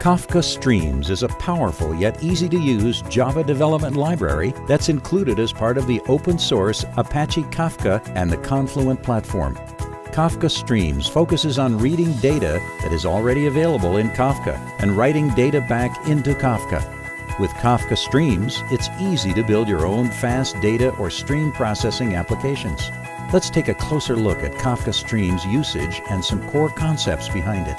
Kafka Streams is a powerful yet easy-to-use Java development library that's included as part of the open-source Apache Kafka and the Confluent platform. Kafka Streams focuses on reading data that is already available in Kafka and writing data back into Kafka. With Kafka Streams, it's easy to build your own fast data or stream processing applications. Let's take a closer look at Kafka Streams usage and some core concepts behind it.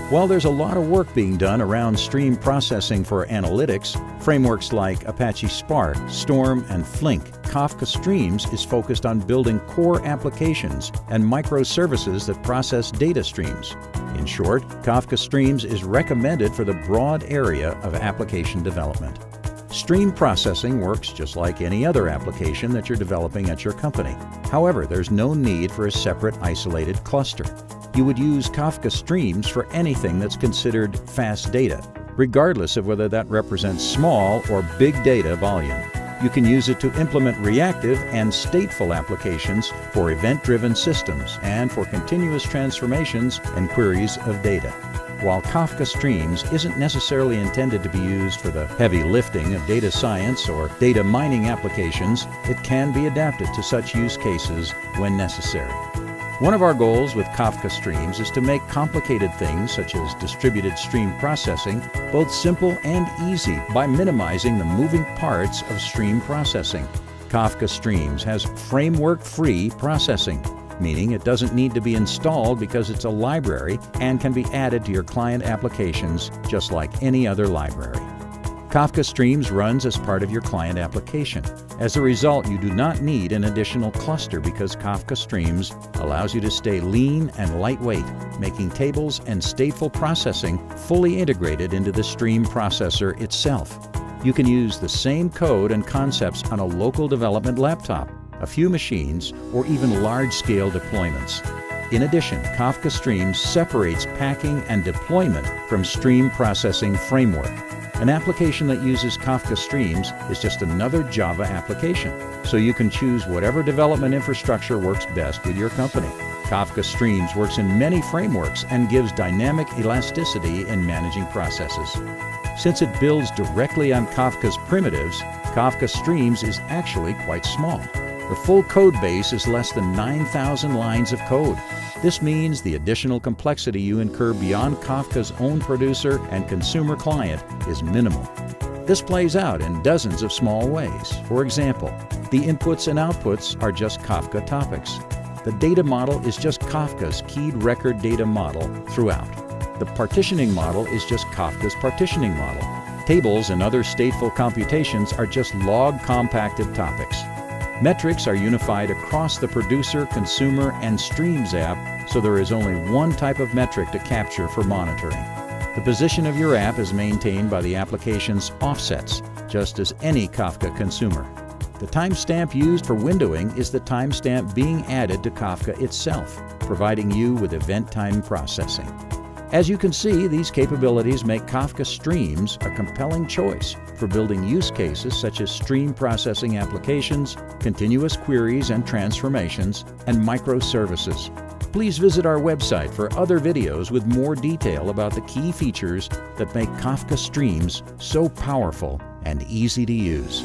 While there's a lot of work being done around stream processing for analytics, frameworks like Apache Spark, Storm, and Flink, Kafka Streams is focused on building core applications and microservices that process data streams. In short, Kafka Streams is recommended for the broad area of application development. Stream processing works just like any other application that you're developing at your company. However, there's no need for a separate isolated cluster. You would use Kafka Streams for anything that's considered fast data, regardless of whether that represents small or big data volume. You can use it to implement reactive and stateful applications for event-driven systems and for continuous transformations and queries of data. While Kafka Streams isn't necessarily intended to be used for the heavy lifting of data science or data mining applications, it can be adapted to such use cases when necessary. One of our goals with Kafka Streams is to make complicated things such as distributed stream processing both simple and easy by minimizing the moving parts of stream processing. Kafka Streams has framework-free processing, meaning it doesn't need to be installed because it's a library and can be added to your client applications just like any other library. Kafka Streams runs as part of your client application. As a result, you do not need an additional cluster because Kafka Streams allows you to stay lean and lightweight, making tables and stateful processing fully integrated into the stream processor itself. You can use the same code and concepts on a local development laptop, a few machines, or even large-scale deployments. In addition, Kafka Streams separates packing and deployment from stream processing framework. An application that uses Kafka Streams is just another Java application, so you can choose whatever development infrastructure works best with your company. Kafka Streams works in many frameworks and gives dynamic elasticity in managing processes. Since it builds directly on Kafka's primitives, Kafka Streams is actually quite small. The full code base is less than 9,000 lines of code. This means the additional complexity you incur beyond Kafka's own producer and consumer client is minimal. This plays out in dozens of small ways. For example, the inputs and outputs are just Kafka topics. The data model is just Kafka's keyed record data model throughout. The partitioning model is just Kafka's partitioning model. Tables and other stateful computations are just log compacted topics. Metrics are unified across the producer, consumer, and streams app, so there is only one type of metric to capture for monitoring. The position of your app is maintained by the application's offsets, just as any Kafka consumer. The timestamp used for windowing is the timestamp being added to Kafka itself, providing you with event time processing. As you can see, these capabilities make Kafka Streams a compelling choice for building use cases such as stream processing applications, continuous queries and transformations, and microservices. Please visit our website for other videos with more detail about the key features that make Kafka Streams so powerful and easy to use.